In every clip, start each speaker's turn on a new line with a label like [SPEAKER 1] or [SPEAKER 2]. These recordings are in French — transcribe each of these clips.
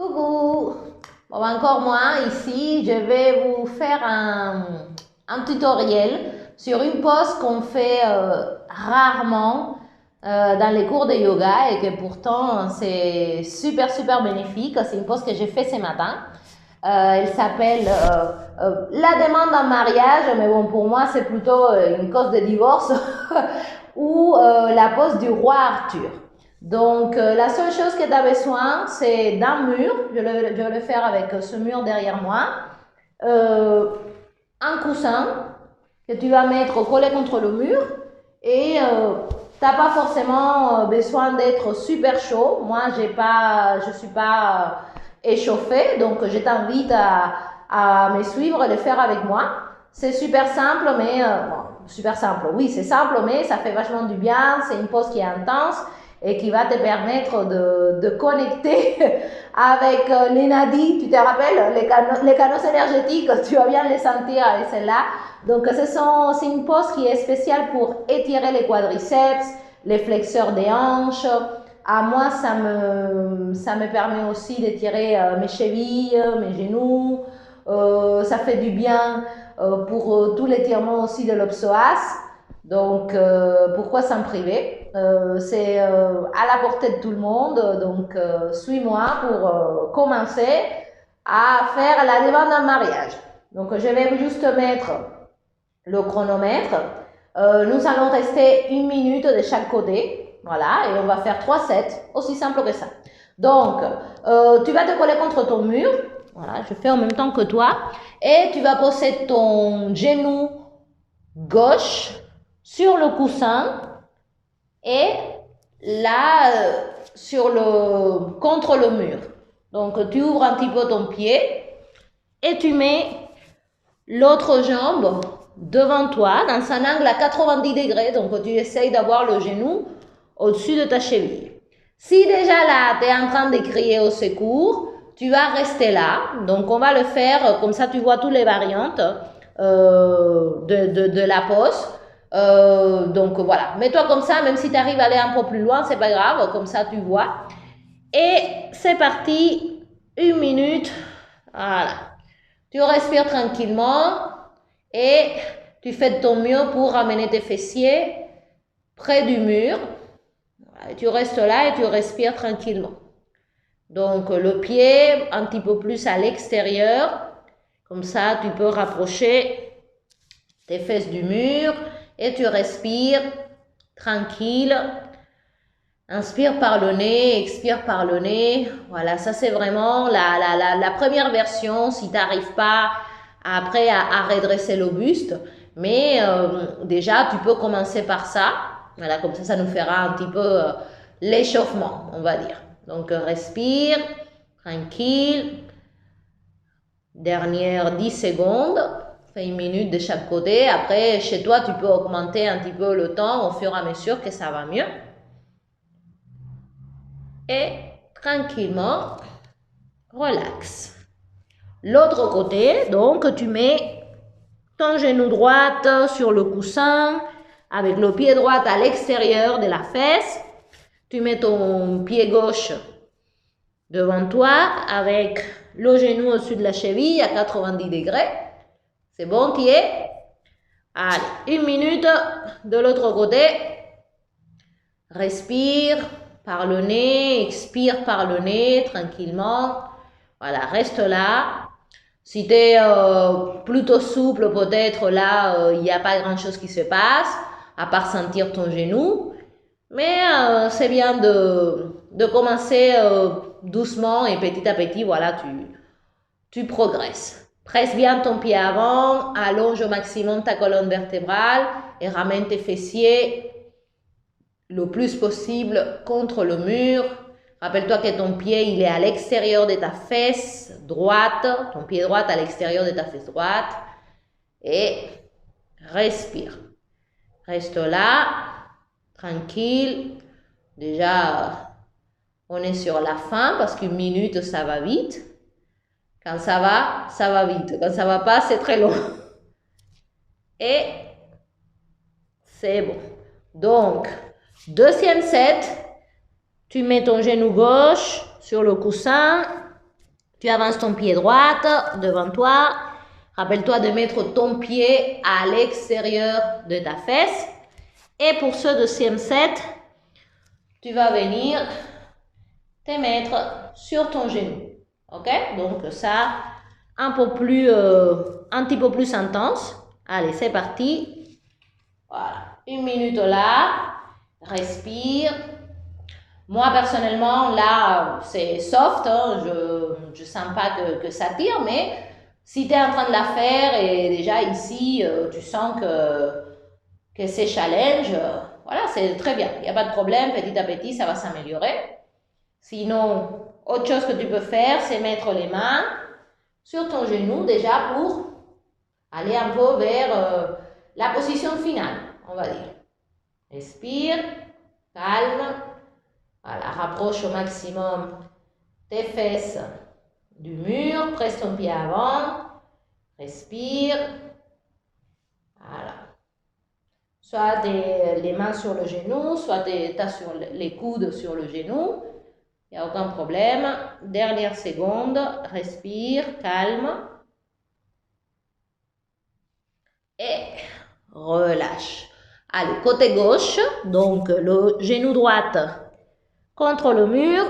[SPEAKER 1] Coucou! Bon, encore moi, ici, je vais vous faire un tutoriel sur une pose qu'on fait rarement dans les cours de yoga et que pourtant c'est super bénéfique. C'est une pose que j'ai fait ce matin. Elle s'appelle la demande en mariage, mais bon, pour moi, c'est plutôt une cause de divorce ou la pose du roi Arthur. Donc, la seule chose que tu as besoin, c'est d'un mur. Je vais le faire avec ce mur derrière moi. Un coussin que tu vas mettre collé contre le mur. Et tu n'as pas forcément besoin d'être super chaud. Moi, je ne suis pas échauffée. Donc, je t'invite à me suivre et le faire avec moi. C'est super simple, mais bon, super simple. Oui, c'est simple, mais ça fait vachement du bien. C'est une pose qui est intense et qui va te permettre de connecter avec les nadis, tu te rappelles, les canaux énergétiques, tu vas bien les sentir avec celle-là. Donc c'est une pose qui est spéciale pour étirer les quadriceps, les flexeurs des hanches. À moi, ça me permet aussi d'étirer mes chevilles, mes genoux. Ça fait du bien pour tout l'étirement aussi de l'obsoas. Donc, pourquoi s'en priver? C'est à la portée de tout le monde. Donc, suis-moi pour commencer à faire la demande en mariage. Donc, je vais juste mettre le chronomètre. Nous allons rester 1 minute de chaque côté. Voilà, et on va faire 3 sets, aussi simple que ça. Donc, tu vas te coller contre ton mur. Voilà, je fais en même temps que toi. Et tu vas poser ton genou gauche sur le coussin et là contre le mur. Donc tu ouvres un petit peu ton pied et tu mets l'autre jambe devant toi dans un angle à 90 degrés. Donc tu essayes d'avoir le genou au-dessus de ta cheville. Si déjà là tu es en train de crier au secours, tu vas rester là. Donc on va le faire comme ça, tu vois toutes les variantes de la pose. Donc voilà, mets-toi comme ça, même si tu arrives à aller un peu plus loin, c'est pas grave, comme ça tu vois. Et c'est parti, 1 minute, voilà. Tu respires tranquillement et tu fais de ton mieux pour ramener tes fessiers près du mur. Voilà, tu restes là et tu respires tranquillement. Donc le pied un petit peu plus à l'extérieur, comme ça tu peux rapprocher tes fesses du mur et tu respires tranquille. Inspire par le nez, expire par le nez. Voilà, ça c'est vraiment la première version si tu n'arrives pas après à redresser le buste. Mais déjà, tu peux commencer par ça. Voilà, comme ça nous fera un petit peu l'échauffement, on va dire. Donc, respire, tranquille. Dernière 10 secondes. Fais 1 minute de chaque côté. Après, chez toi, tu peux augmenter un petit peu le temps au fur et à mesure que ça va mieux. Et tranquillement, relax. L'autre côté, donc, tu mets ton genou droit sur le coussin avec le pied droit à l'extérieur de la fesse. Tu mets ton pied gauche devant toi avec le genou au-dessus de la cheville à 90 degrés. C'est bon, tu y es? Allez, 1 minute de l'autre côté. Respire par le nez, expire par le nez tranquillement. Voilà, reste là. Si tu es plutôt souple, peut-être là, il n'y a pas grand-chose qui se passe, à part sentir ton genou. Mais c'est bien de commencer doucement et petit à petit, voilà, tu progresses. Presse bien ton pied avant, allonge au maximum ta colonne vertébrale et ramène tes fessiers le plus possible contre le mur. Rappelle-toi que ton pied, il est à l'extérieur de ta fesse droite, ton pied droit à l'extérieur de ta fesse droite. Et respire. Reste là, tranquille. Déjà, on est sur la fin parce qu'1 minute, ça va vite. Quand ça va vite. Quand ça va pas, c'est très long. Et c'est bon. Donc, deuxième set, tu mets ton genou gauche sur le coussin Tu avances ton pied droit devant toi. Rappelle-toi de mettre ton pied à l'extérieur de ta fesse. Et pour ce deuxième set, tu vas venir te mettre sur ton genou. Ok? Donc ça, un petit peu plus intense. Allez, c'est parti. Voilà. 1 minute là. Respire. Moi, personnellement, là, c'est soft. Hein, je ne sens pas que ça tire, mais si tu es en train de la faire et déjà ici, tu sens que c'est challenge, voilà, c'est très bien. Il n'y a pas de problème. Petit à petit, ça va s'améliorer. Sinon, autre chose que tu peux faire, c'est mettre les mains sur ton genou déjà pour aller un peu vers la position finale, on va dire. Respire, calme. Voilà, rapproche au maximum tes fesses du mur, presse ton pied avant, respire. Voilà. Soit les mains sur le genou, soit tu as sur les coudes sur le genou. Il n'y a aucun problème. Dernière seconde, respire, calme. Et relâche. Allez, côté gauche, donc le genou droit contre le mur.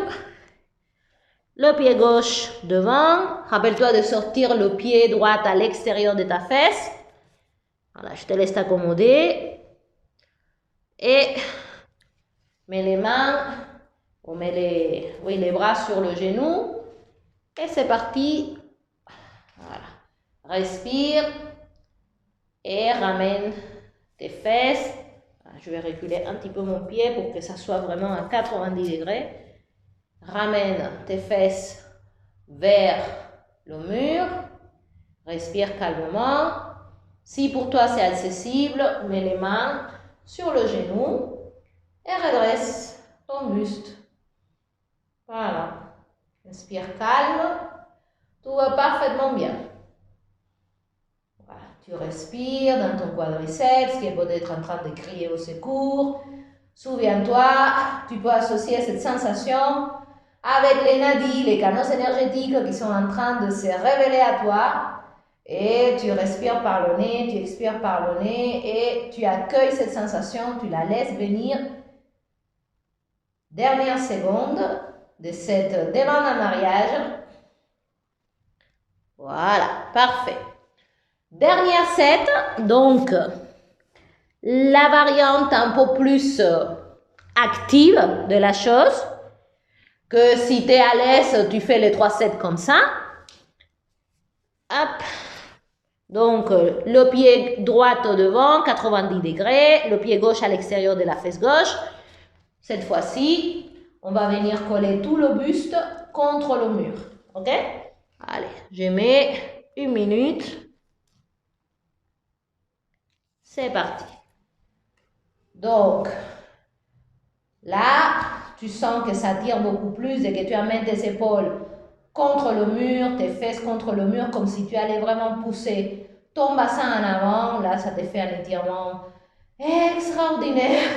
[SPEAKER 1] Le pied gauche devant. Rappelle-toi de sortir le pied droit à l'extérieur de ta fesse. Voilà, je te laisse t'accommoder. Et mets les mains, on met les bras sur le genou. Et c'est parti. Voilà. Respire. Et ramène tes fesses. Je vais reculer un petit peu mon pied pour que ça soit vraiment à 90 degrés. Ramène tes fesses vers le mur. Respire calmement. Si pour toi c'est accessible, mets les mains sur le genou et redresse ton buste. Voilà. Respire calme. Tout va parfaitement bien. Voilà. Tu respires dans ton quadriceps qui est peut-être en train de crier au secours. Souviens-toi, tu peux associer cette sensation avec les nadis, les canaux énergétiques qui sont en train de se révéler à toi. Et tu respires par le nez, tu expires par le nez et tu accueilles cette sensation, tu la laisses venir. Dernière seconde de cette demande en mariage. Voilà, parfait. Dernière set, donc la variante un peu plus active de la chose, que si tu es à l'aise, tu fais les 3 sets comme ça. Hop. Donc, le pied droit au devant, 90 degrés, le pied gauche à l'extérieur de la fesse gauche. Cette fois-ci, on va venir coller tout le buste contre le mur. Ok? Allez, je mets 1 minute. C'est parti. Donc, là, tu sens que ça tire beaucoup plus et que tu amènes tes épaules contre le mur, tes fesses contre le mur, comme si tu allais vraiment pousser ton bassin en avant. Là, ça te fait un étirement extraordinaire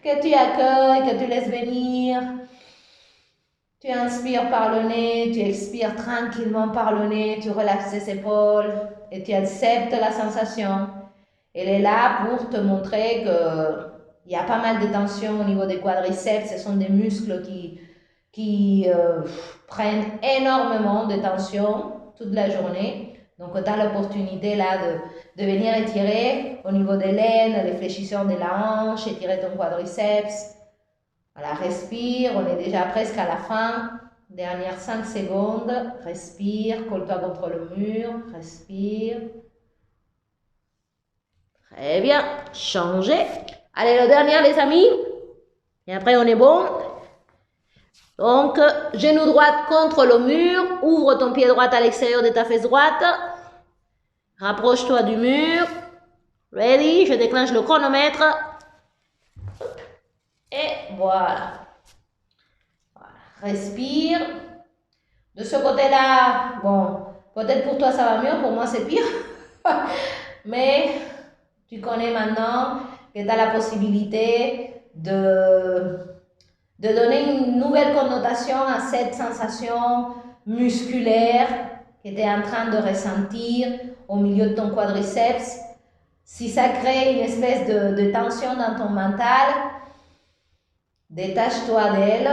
[SPEAKER 1] que tu accueilles, que tu laisses venir. Tu inspires par le nez, tu expires tranquillement par le nez, tu relaxes tes épaules et tu acceptes la sensation. Elle est là pour te montrer qu'il y a pas mal de tension au niveau des quadriceps. Ce sont des muscles qui prennent énormément de tension toute la journée. Donc, tu as l'opportunité là de venir étirer au niveau des l'aine, les fléchisseurs de la hanche, étirer ton quadriceps. Voilà, respire, on est déjà presque à la fin. Dernières 5 secondes, respire, colle-toi contre le mur, respire. Très bien, changez. Allez, le dernier les amis. Et après on est bon. Donc, genou droit contre le mur. Ouvre ton pied droit à l'extérieur de ta fesse droite. Rapproche-toi du mur. Ready, je déclenche le chronomètre. Et voilà. Respire. De ce côté-là, bon, peut-être pour toi ça va mieux, pour moi c'est pire. Mais tu connais maintenant que tu as la possibilité de donner une nouvelle connotation à cette sensation musculaire que tu es en train de ressentir au milieu de ton quadriceps. Si ça crée une espèce de tension dans ton mental, détache-toi d'elle.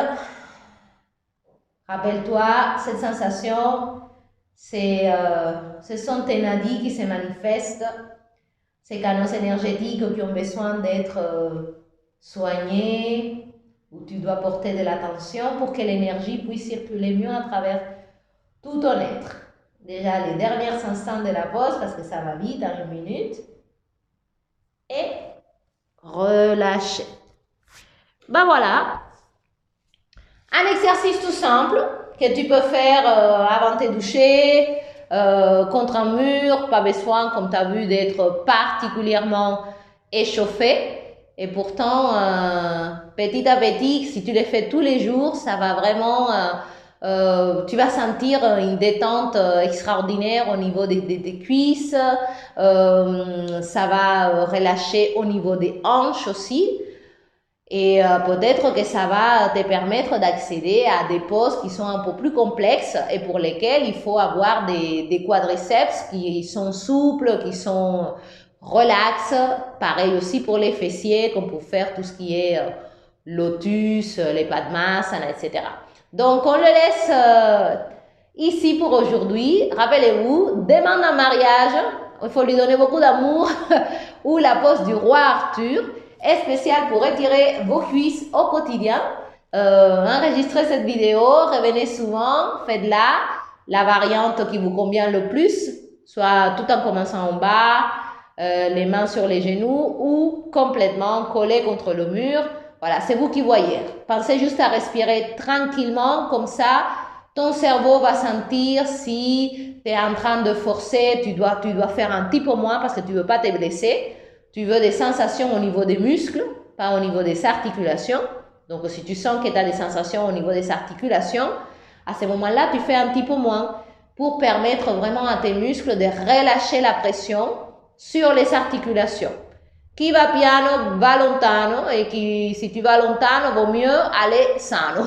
[SPEAKER 1] Rappelle-toi, cette sensation, ce sont tes nadis qui se manifestent, ces canaux énergétiques qui ont besoin d'être soignés, où tu dois porter de l'attention pour que l'énergie puisse circuler mieux à travers tout ton être. Déjà les derniers instants de la pause, parce que ça va vite dans une minute. Et relâcher. Ben voilà. Un exercice tout simple que tu peux faire avant de te doucher, contre un mur, pas besoin, comme tu as vu, d'être particulièrement échauffé. Et pourtant, petit à petit, si tu le fais tous les jours, ça va vraiment, tu vas sentir une détente extraordinaire au niveau des cuisses, ça va relâcher au niveau des hanches aussi. Et peut-être que ça va te permettre d'accéder à des poses qui sont un peu plus complexes et pour lesquelles il faut avoir des quadriceps qui sont souples, qui sont relax. Pareil aussi pour les fessiers, qu'on peut faire tout ce qui est lotus, les padmasana, etc. Donc on le laisse ici pour aujourd'hui. Rappelez-vous, demande en mariage, il faut lui donner beaucoup d'amour, ou la pose du roi Arthur, est spécial pour étirer vos cuisses au quotidien. Enregistrez cette vidéo, revenez souvent, faites-la, la variante qui vous convient le plus, soit tout en commençant en bas, les mains sur les genoux ou complètement collées contre le mur. Voilà, c'est vous qui voyez. Pensez juste à respirer tranquillement, comme ça, ton cerveau va sentir si tu es en train de forcer, tu dois faire un petit peu moins parce que tu ne veux pas te blesser. Tu veux des sensations au niveau des muscles, pas au niveau des articulations. Donc, si tu sens que tu as des sensations au niveau des articulations, à ce moment-là, tu fais un petit peu moins pour permettre vraiment à tes muscles de relâcher la pression sur les articulations. Qui va piano va lontano et si tu vas lontano, vaut mieux aller sano.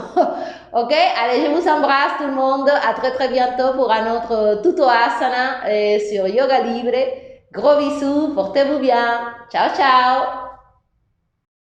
[SPEAKER 1] Ok? Allez, je vous embrasse tout le monde. À très très bientôt pour un autre tuto asana sur Yoga Libre. Gros bisous, portez-vous bien. Ciao, ciao.